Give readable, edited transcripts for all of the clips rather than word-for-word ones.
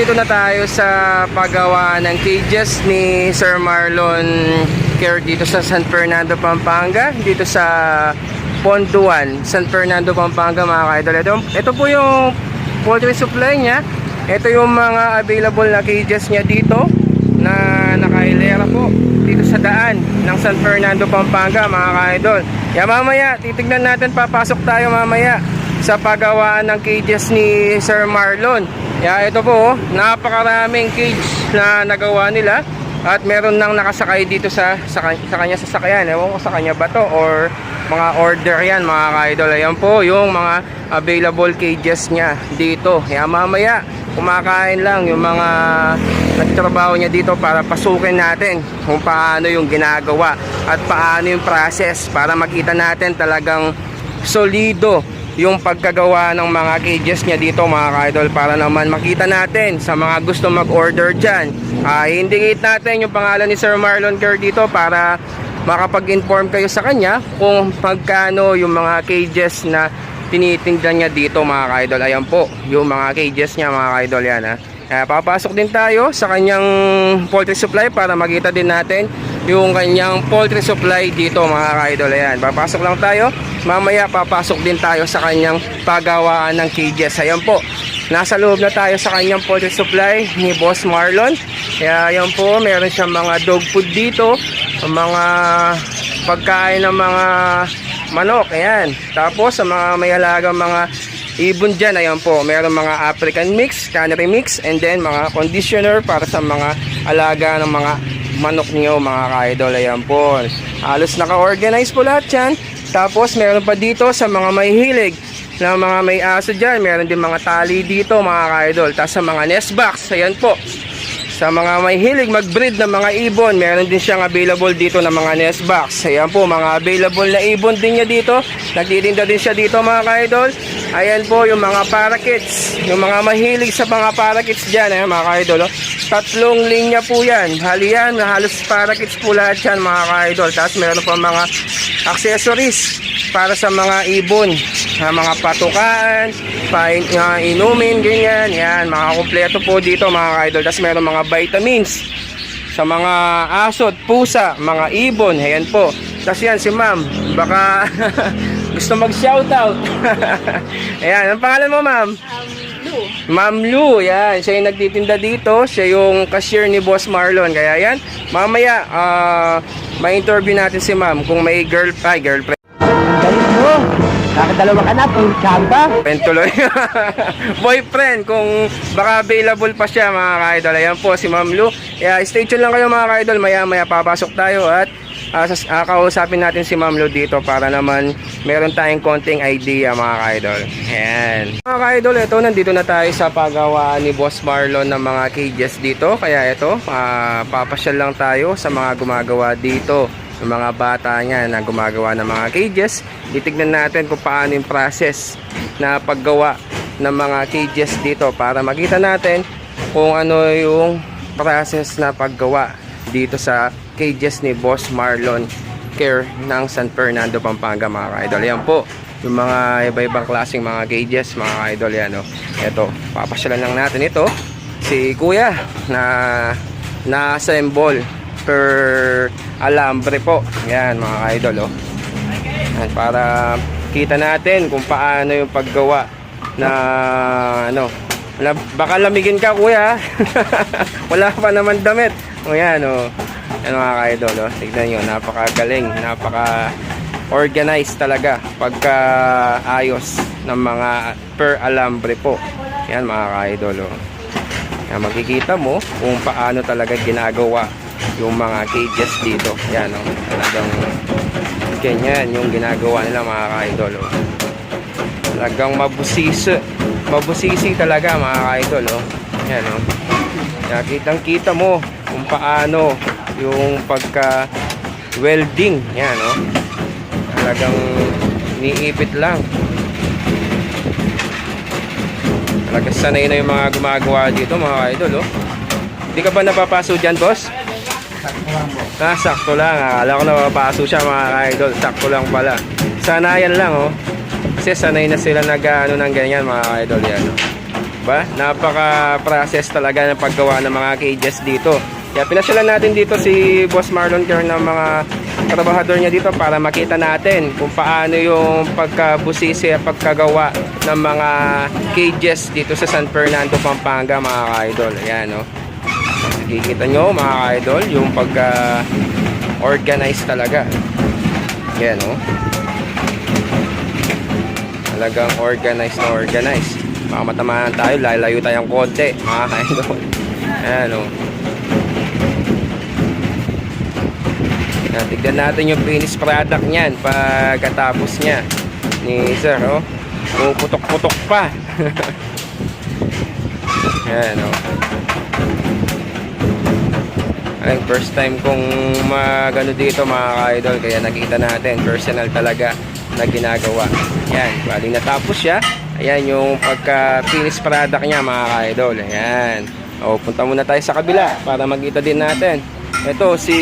nandito na tayo sa paggawa ng cages ni Sir Marlon Care dito sa San Fernando, Pampanga, dito sa Ponduan, San Fernando, Pampanga, mga ka-idol. Ito po yung poultry supply niya. Ito yung mga available na cages niya dito na nakailera po dito sa daan ng San Fernando, Pampanga, mga ka-idol. Kaya mamaya titignan natin, papasok tayo mamaya sa paggawaan ng cages ni Sir Marlon. Kaya ito po, napakaraming cage na nagawa nila at meron nang nakasakay dito sa kanya sasakyan. Ewan ko sa kanya ba to or mga order yan, mga ka-idol. Ayan po yung mga available cages niya dito. Kaya mamaya kumakain lang yung mga nagtrabaho niya dito para pasukin natin kung paano yung ginagawa at paano yung process para makita natin talagang solido yung pagkagawa ng mga cages niya dito, mga ka-idol, para naman makita natin sa mga gusto mag-order dyan. Indicate natin yung pangalan ni Sir Marlon Care dito para makapag-inform kayo sa kanya kung magkano yung mga cages na tinitingnan niya dito, mga ka-idol. Ayan po yung mga cages niya, mga ka-idol, yan ha. Papasok din tayo sa kanyang poultry supply para makita din natin yung kanyang poultry supply dito, mga ka-idol. Ayan, papasok lang tayo. Mamaya papasok din tayo sa kanyang paggawaan ng cages. Ayan po, nasa loob na tayo sa kanyang poultry supply ni Boss Marlon. Kaya ayan po, meron siyang mga dog food dito, mga pagkain ng mga manok. Ayan, tapos sa mga may alagang mga ibon dyan, ayan po, meron mga African mix, canary mix, and then mga conditioner para sa mga alaga ng mga manok niyo, mga ka-idol. Ayan po, halos naka-organize po lahat yan. Tapos meron pa dito sa mga may hilig na mga may aso dyan, meron din mga tali dito, mga ka-idol. Tapos sa mga nest box, ayan po, sa mga may hilig mag-breed ng mga ibon, meron din siyang available dito na mga nest box. Ayan po, mga available na ibon din niya dito. Nagtitinda din siya dito, mga ka-idol. Ayan po yung mga parakeets, yung mga mahilig sa mga parakeets dyan, mga ka-idol. Tatlong linya po yan. Halian, halos parakeets po lahat yan, mga ka-idol. Tapos meron pa mga accessories para sa mga ibon, mga patukaan, inumin, ganyan. Yan, mga kompleto po dito, mga ka-idol. Tapos meron mga vitamins sa mga aso at pusa, mga ibon. Ayan po. Tapos yan si ma'am, baka gusto mag-shoutout. Ayan, ang pangalan mo, ma'am? Lou. Ma'am Lou, yan. Siya yung nagtitinda dito. Siya yung cashier ni Boss Marlon. Kaya yan, mamaya, ma-interview natin si ma'am kung may girlfriend. Ang galing mo. Nakadalawa ka na, pang chamba. Pentuloy. Boyfriend, kung baka available pa siya, mga ka-idol. Ayan po, si Ma'am Lou. Kaya stay tuned lang kayo, mga ka-idol. Maya-maya papasok tayo at kausapin natin si Ma'am Lou dito para naman meron tayong konting idea, mga ka-idol. Ayan. Mga ka-idol, ito, nandito na tayo sa paggawaan ni Boss Marlon ng mga cages dito. Kaya ito, papasyal lang tayo sa mga gumagawa dito. Yung mga bata niya na gumagawa ng mga cages. Titignan natin kung paano yung process na paggawa ng mga cages dito para makita natin kung ano yung process na paggawa dito sa cages ni Boss Marlon Care ng San Fernando, Pampanga, mga ka-idol. Yan po yung mga iba-ibang klaseng mga cages, mga ka-idol. Yan, oh. Ito, papasyalan lang natin ito si kuya na assemble per alambre po. Yan, mga ka-idol, oh. Yan, para kita natin kung paano yung paggawa na ano. Baka lamigin ka, kuya. Wala pa naman damit. O yan, oh. Yan, mga ka-idol, oh. Tignan nyo, napakagaling, napaka-organized talaga pagka ayos ng mga per alambre po. Yan, mga ka-idol, oh. Yan, makikita mo kung paano talaga ginagawa yung mga cages dito. Yan, oh. Talagang ganyan yung ginagawa nila, mga ka-idol, oh. Talagang mabusisi talaga, mga ka-idol, oh. Yan, oh. Kaya kitang-kita mo kung paano yung pagka welding. Yan, oh. Talagang niipit lang. Talagang sanay na yung mga gumagawa dito, mga ka-idol, oh. Hindi ka ba napapaso dyan, boss? Sakto lang. Akala ko napapaso siya, mga ka-idol. Sakto lang pala. Sanayan lang, oh. Kasi sanay na sila nag-ano ng ganyan, mga ka-idol. Yan, oh. Diba? Napaka-process talaga ng paggawa ng mga cages dito. Kaya pinasyalan natin dito si Boss Marlon Care ng mga trabahador niya dito para makita natin kung paano yung pagkabusisi at pagkagawa ng mga cages dito sa San Fernando, Pampanga, mga ka-idol. Ayan, no? Nakikita nyo, mga ka-idol, yung pagka-organize talaga. Ayan, no? Talagang organize na organize. Baka matamaan tayo, lalayo tayong konti, mga ka-idol. Ayan, no? Tignan natin yung finished product niyan pagkatapos niya ni sir, oh. Puputok-putok pa. Ayan, oh. Ay, first time kong magano dito, mga ka-idol, kaya nakita natin personal talaga na ginagawa. Ayan, bali natapos siya. Ayan yung pagka-finished product niya, mga ka-idol. Ayan. O, punta muna tayo sa kabila para makita din natin. Ito si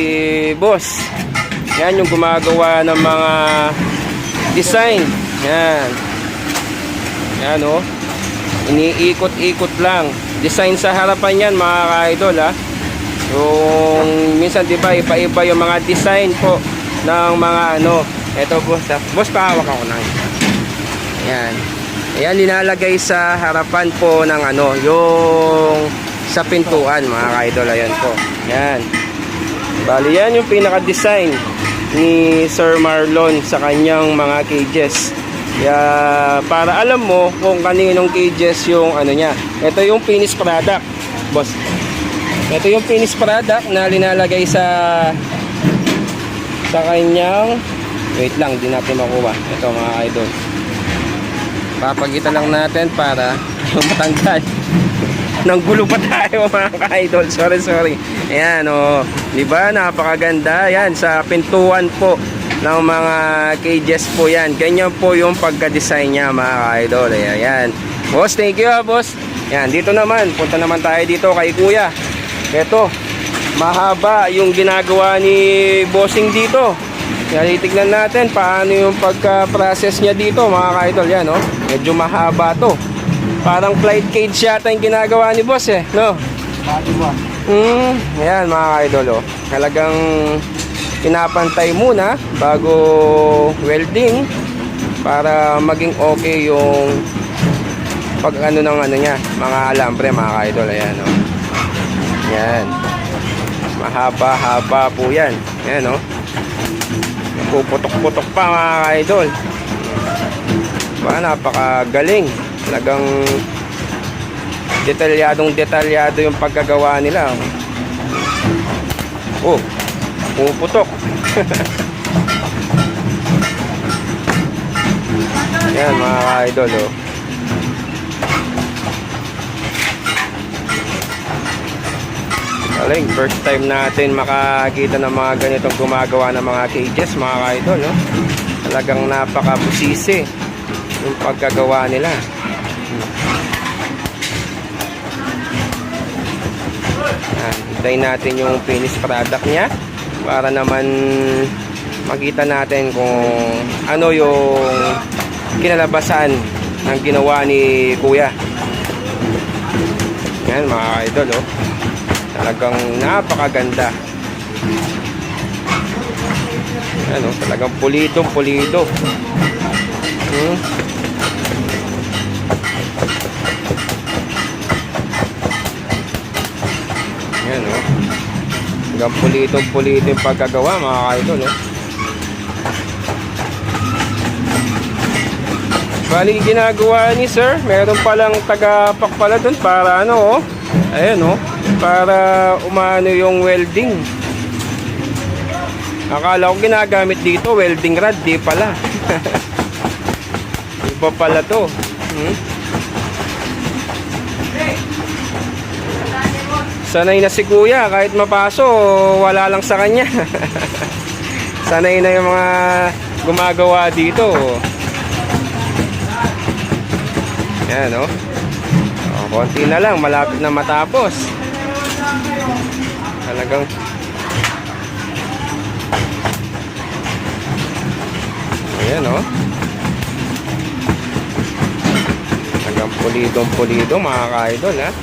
Boss. Yan yung gumagawa ng mga design. Yan. Yan, oh. Iniikot-ikot lang. Design sa harapan yan, mga ka-idol, ha. Yung minsan, diba, iba-iba yung mga design po ng mga ano. Ito, Boss. Boss, pahawak ako na. Yan. Ayan, linalagay sa harapan po ng ano, yung sa pintuan, mga ka-idol. Ayan po. Yan. Bali, yan yung pinaka-design ni Sir Marlon sa kanyang mga cages. Kaya, para alam mo kung kaninong cages yung ano niya. Ito yung finished product, boss. Ito yung finished product na linalagay sa kanyang, wait lang, di natin makuha. Ito, mga idol. Papagita lang natin para matanggal. Nang gulo pa tayo, mga ka-idol. Sorry. Ayan, oh. Diba? Napakaganda. Ayan, sa pintuan po ng mga cages po yan. Ganyan po yung pagka-design niya, mga ka-idol. Ayan. Boss, thank you, boss. Ayan, dito naman. Punta naman tayo dito kay Kuya. Ito, mahaba yung ginagawa ni Bossing dito. Kaya titignan natin paano yung pagka-process niya dito, mga ka-idol. Yan, oh. Medyo mahaba to. Parang flight cage yata yung ginagawa ni boss, eh, no? Ayan, mga ka-idol, oh. Talagang pinapantay muna bago welding para maging okay yung pag ano ng ano niya, mga alambre, mga ka-idol. Ayan, oh. Ayan. Mahaba-haba po yan. Ayan, oh. Puputok-putok pa, mga ka-idol. Napakagaling. Talagang detalyado yung pagkagawa nila. Oh, pumuputok. Yan, mga idol, oh. Galing, first time natin makakita ng mga ganitong gumagawa ng mga cages, mga idol, oh. Talagang napakabusisi yung pagkagawa nila. Hintayin natin yung finished product niya para naman makita natin kung ano yung kinalabasan ng ginawa ni Kuya. Yan, mga idol, oh. Talagang napakaganda. Yan, oh. Talagang pulido. Yan, oh. Hanggang pulido yung pagkagawa, mga ka-idol, oh. Bali, ginagawa ni sir, meron palang tagapak pala dun para ano, oh. Ayan, oh. Para umano yung welding. Akala ko ginagamit dito welding rod, di pala. Iba pala to. Sanay na si Kuya, kahit mapaso, wala lang sa kanya. Sanay na yung mga gumagawa dito. Yan, no? O, konti na lang, malapit na matapos. Talagang ayan, no? Talagang Talagang pulidong-pulido mga ka-idol, ha.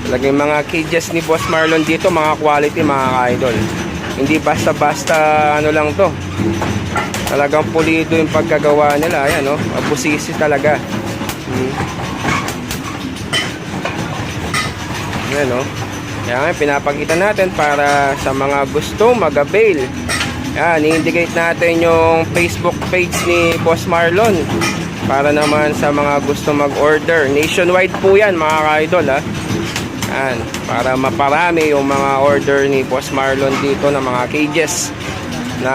Talagang mga cages ni Boss Marlon dito, mga quality mga ka-idol. Hindi basta-basta ano lang to. Talagang pulido yung pagkagawa nila. Ayan, no? Abusisi talaga. Ayan, no? Kaya nga, pinapakita natin para sa mga gustong mag-avail. Ayan, i-indicate natin yung Facebook page ni Boss Marlon para naman sa mga gusto mag-order. Nationwide po yan mga ka-idol, ha. Ayan, para maparami yung mga order ni Boss Marlon dito ng mga cages na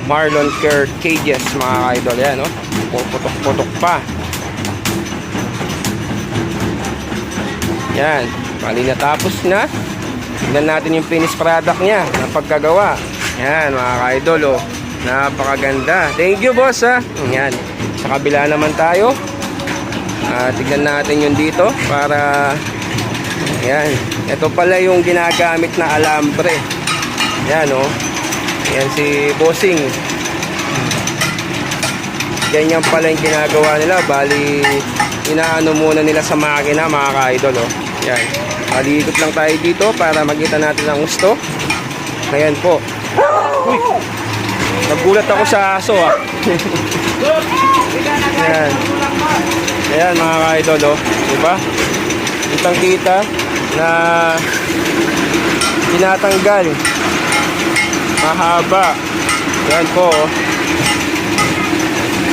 Marlon Care cages mga ka-idol. Ayan, no? Putok-putok pa. Yan, bali natapos na. Tignan natin yung finished product niya na pagkagawa. Yan mga ka-idol, oh. Napakaganda. Thank you boss, ha. Yan, sa kabila naman tayo. Tignan natin yung dito para yan, ito pala yung ginagamit na alambre. Yan, oh. Yan si Bossing. Ganyan pala yung ginagawa nila. Bali inaano muna nila sa makina mga ka-idol, oh. Yan, malikot lang tayo dito para makita natin ang gusto. Ayan po. Uy, nagulat ako sa aso, ah. Ayan. Ayan mga ka-idol, oh. Diba? Kitang kita na tinatanggal. Mahaba. Ayan po, oh.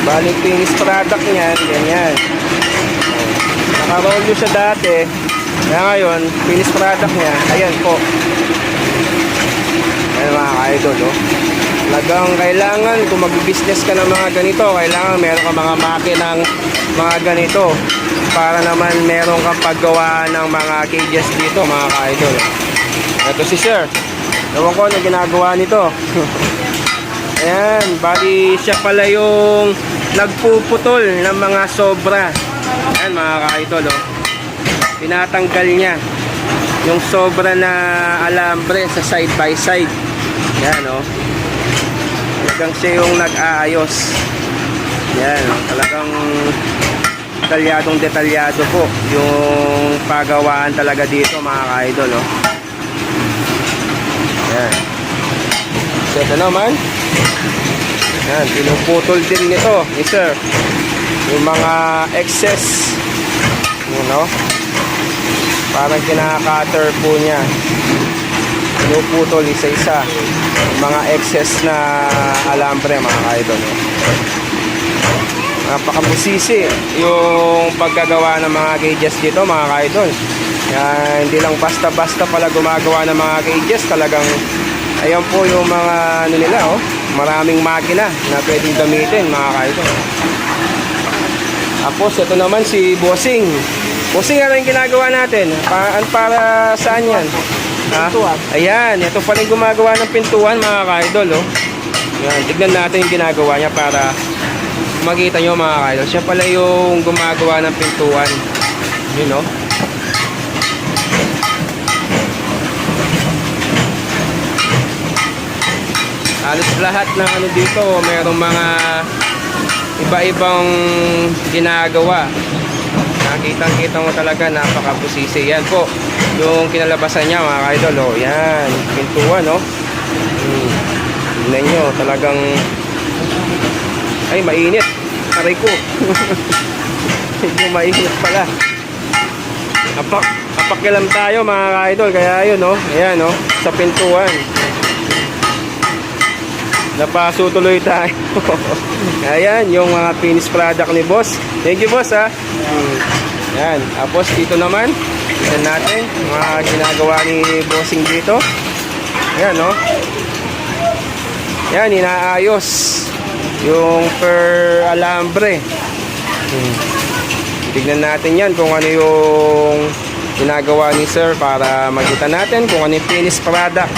Balik finish product niyan. Ganyan. Nakaroll nyo siya dati. Kaya ngayon, finish product niya. Ayan po. Ayan mga ka-idol, oh. Talagang kailangan kung mag-business ka ng mga ganito, kailangan meron ka mga makinang mga ganito para naman meron kang paggawa ng mga cages dito mga ka-idol. Ito si sir. Ewan ko ano ginagawa nito. Ayan, bali siya pala yung nagpuputol ng mga sobra. Ayan mga ka-idol, oh. Tinatanggal niya yung sobra na alambre sa side by side. Yan, oh. Talagang siya yung nag-aayos. Yan, oh. Talagang detalyado po yung pagawaan talaga dito mga ka-idol, oh. Yan. So ito naman, yan, pinuputol din nito ni sir yung mga excess, you know, parang kinaka-cutter po niya, pinuputol isa-isa yung mga excess na alambre mga ka-idol, oh. Napakabusisi yung paggagawa ng mga cages dito mga ka-idol. Hindi lang basta-basta pala gumagawa ng mga cages. Talagang ayan po yung mga ano nila, oh. Maraming makina na pwedeng gamitin mga ka-idol. Tapos ito naman si Bossing. Bossing, ano yung ginagawa natin? Para saan yan? Pintuan. Ayan, ito pala yung gumagawa ng pintuan mga ka-idol, oh. Yan, tignan natin yung ginagawa niya para makita nyo mga ka-idol. Siya pala yung gumagawa ng pintuan. You know? Halos lahat ng ano dito, mayroong mga iba-ibang ginagawa. Nakitang-kita mo talaga, napakabusisi. Yan po, yung kinalabasan niya mga ka-idol, oh. Yan, pintuan, oh. Tignan nyo, talagang ay, mainit. Aray ko. Medyo mainit pala. Apakilam tayo mga ka-idol. Kaya yun, no? Ayan, no? Sa pintuan. Napaso tuloy tayo. Ayan, yung mga finished product ni boss. Thank you, boss, ha? Ayan. Tapos dito naman, tignan natin mga ginagawa ni Bossing dito. Ayan, no? Ayan, inaayos yung per alambre. Tignan natin yan kung ano yung ginagawa ni sir para makita natin kung ano yung finished product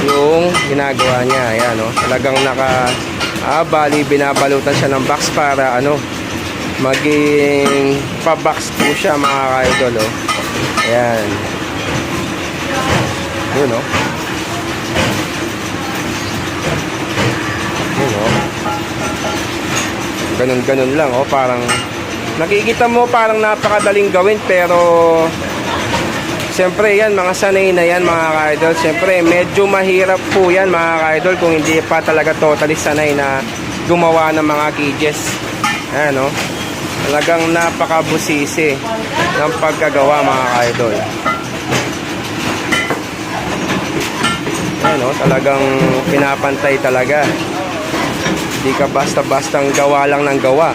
yung ginagawa niya. Ayan, oh. Talagang bali binabalutan siya ng box para ano, maging pa-box po siya mga ka-idol, oh. Ayan. Yun, oh. Yun, oh. Ganun lang, oh, parang Nakikita mo parang napakadaling gawin, pero siyempre yan, mga sanay na yan mga ka-idol. Siyempre medyo mahirap po yan mga ka-idol kung hindi pa talaga totally sanay na gumawa ng mga cages. Ayan, no? Talagang napakabusisi ng pagkagawa mga ka-idol. Ayan, no? Talagang pinapantay talaga. Hindi ka basta-bastang gawa lang ng gawa.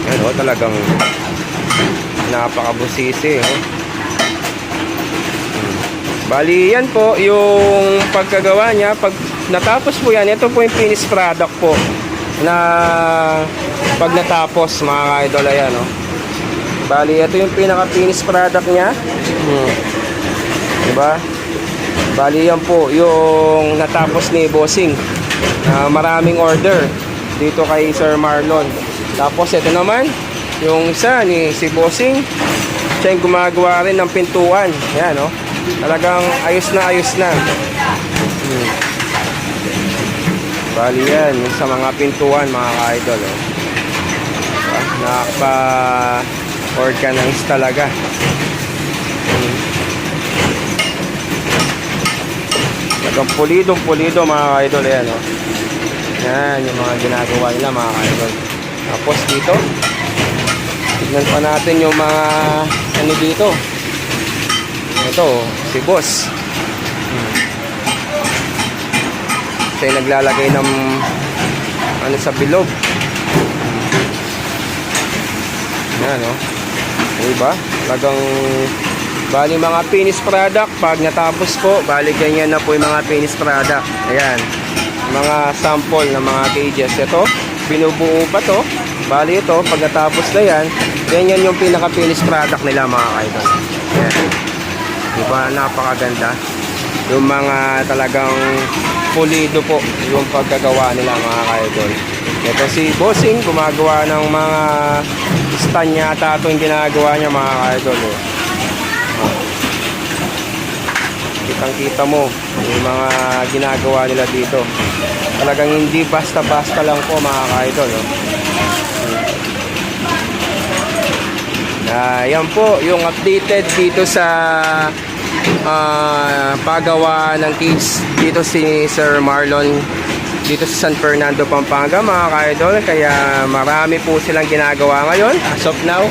Ano, talagang napakabusisi, oh. Bali, yan po yung pagkagawa niya. Pag natapos po yan, ito po yung finished product po na pag natapos mga ka-idol, ayan, oh. Bali, ito yung pinaka-finished product niya. Diba? Bali, yan po yung natapos ni Bossing. Maraming order dito kay Sir Marlon. Tapos ito naman, yung isa ni si Bossing, siya yung gumagawa rin ng pintuan. Yan, no? Talagang ayos na ayos na. Bali yan, yung sa mga pintuan mga ka-idol. Oh. Nakapa-organize talaga. Talagang pulidong-pulido mga ka-idol. Yan, oh. Yan, yung mga ginagawa nila mga ka-idol. Tapos dito, tignan pa natin yung mga ano dito. Ito, si boss. Siya yung naglalagay ng ano sa bilog. Yan, no? Diba? Talagang bali mga finished product. Pag natapos po, bali ganyan na po yung mga finished product. Ayan, mga sample ng mga cages. Ito, binubuo pa to. Bali ito, pag natapos na yan, ganyan yung pinaka-finished product nila mga ka-idol. Ayan. Diba, napakaganda. Yung mga talagang pulido po yung pagkagawa nila mga ka-idol. Ito si Bossing, gumagawa ng mga stand yata ito yung ginagawa niya mga ka-idol. Kitang-kita mo yung mga ginagawa nila dito. Talagang hindi basta-basta lang po mga ka-idol. Yan po yung updated dito sa paggawa ng cage dito si Sir Marlon dito sa San Fernando, Pampanga mga ka-idol. Kaya marami po silang ginagawa ngayon. As of now,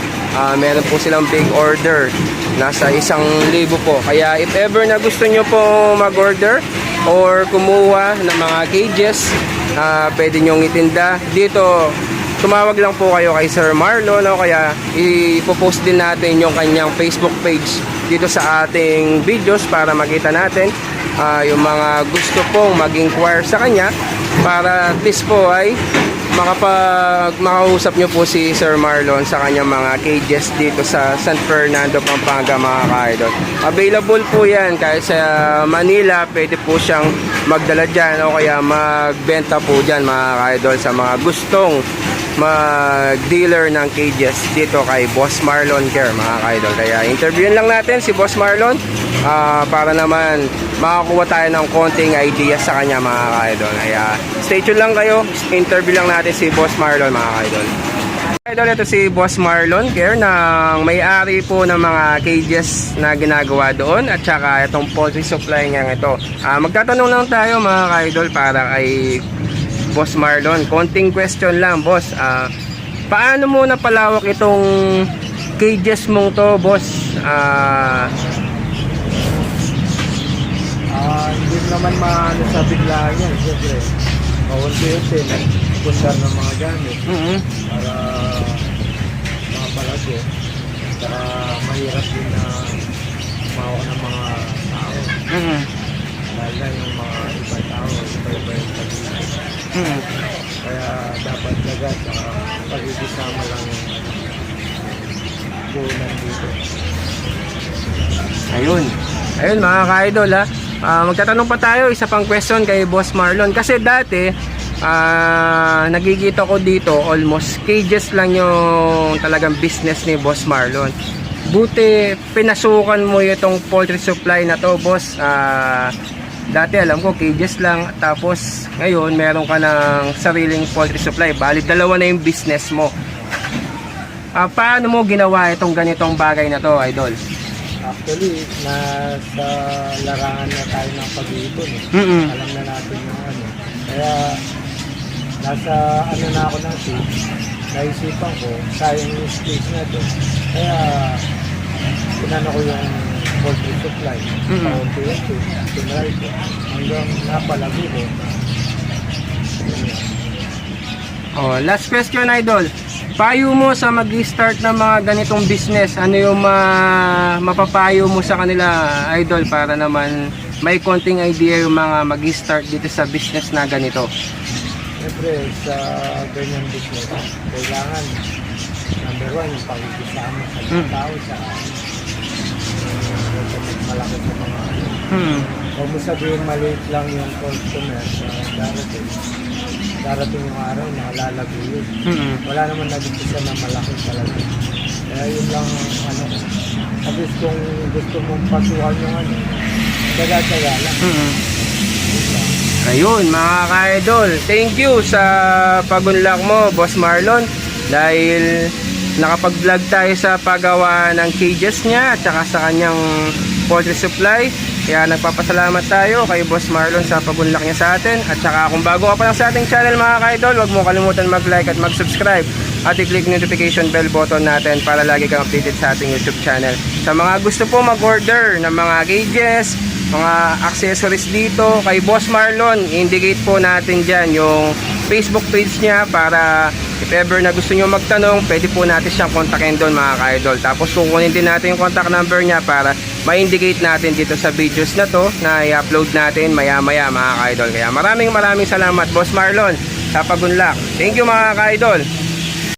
meron po silang big order. Nasa 1,000 po. Kaya if ever na gusto nyo po mag-order or kumuha ng mga cages, pwede nyong itinda dito. Tumawag lang po kayo kay Sir Marlon, no? Kaya ipopost din natin yung kanyang Facebook page dito sa ating videos para makita natin yung mga gusto pong mag-inquire sa kanya, para at least po ay makausap nyo po si Sir Marlon sa kanyang mga cages dito sa San Fernando, Pampanga mga ka-idol. Available po yan kahit sa Manila, pwede po siyang magdala dyan o kaya magbenta po dyan mga ka-idol sa mga gustong mag-dealer ng cages dito kay Boss Marlon Care mga ka-idol. Kaya interviewin lang natin si Boss Marlon para naman makakuha tayo ng konting ideas sa kanya mga ka-idol. Kaya stay tuned lang kayo, interview lang natin si Boss Marlon mga ka-idol. Idol, ito si Boss Marlon Care, ng may-ari po ng mga cages na ginagawa doon at saka itong poultry supply niya ito. Magtatanong lang tayo mga ka-idol para kay Boss Marlon. Konting question lang, boss. Paano mo napalawak itong cages mong to, boss? Hindi naman maano sa biglaan yan. Siyempre, kaunti-unti, nagpundar ng mga gamit para mga palagi. Saka mahirap din na mawak ng mga tao. Dahil na yung mga ibang tao, iba-iba yung pag-ibig. Kaya dapat lagat, pag-ibisama lang yung punan dito. Ayun mga ka-idol, ha. Magtatanong pa tayo, isa pang question kay Boss Marlon. Kasi dati, nagigita ko dito, almost cages lang yung talagang business ni Boss Marlon. Buti pinasukan mo itong poultry supply na to, boss. Dati alam ko cages lang, tapos ngayon meron ka ng sariling poultry supply. Bali dalawa na yung business mo. Paano mo ginawa itong ganitong bagay na to, Idol? Actually, nasa larangan na tayo ng pag-iipon. Alam na natin yung ano. Kaya, nasa ano na ako natin, naisipan ko, sayang yung space na to. Kaya, pinano ko yung poultry supply. Paunti-unti, tinry ko. Hanggang napalago ko. Last question, Idol. Payo mo sa mag-start ng mga ganitong business, ano yung mapapayo mo sa kanila, Idol, para naman may konting idea yung mga mag-start dito sa business na ganito? Siyempre, sa ganyan business, kailangan number one, yung pagkikisama sa mga tao, sa malaki sa mga ano. Huwag mo sabihin maliit lang yung customer sa darating yung araw na lalago yun. Wala naman nag-umpisa na malaki talaga. Kaya yun lang ano, at least kung gusto mong pasuhan yung ano, taga-taga lang. Ayun mga ka-idol, thank you sa pagunlak mo, Boss Marlon, dahil nakapag-vlog tayo sa paggawa ng cages niya at saka sa kanyang poultry supply. Kaya nagpapasalamat tayo kay Boss Marlon sa pagunlak niya sa atin. At saka kung bago ka pa lang sa ating channel mga ka-idol, huwag mo kalimutan mag-like at mag-subscribe at i-click notification bell button natin para lagi kang updated sa ating YouTube channel. Sa mga gusto po mag-order ng mga cages, mga accessories dito kay Boss Marlon, indicate po natin dyan yung Facebook page niya para if ever na gusto nyo magtanong, pwede po natin siyang kontakin doon mga ka-idol. Tapos kukunin din natin yung contact number niya para ma-indicate natin dito sa videos na to na i-upload natin maya maya mga ka-idol. Kaya maraming salamat Boss Marlon sa pagunlak. Thank you mga ka-idol.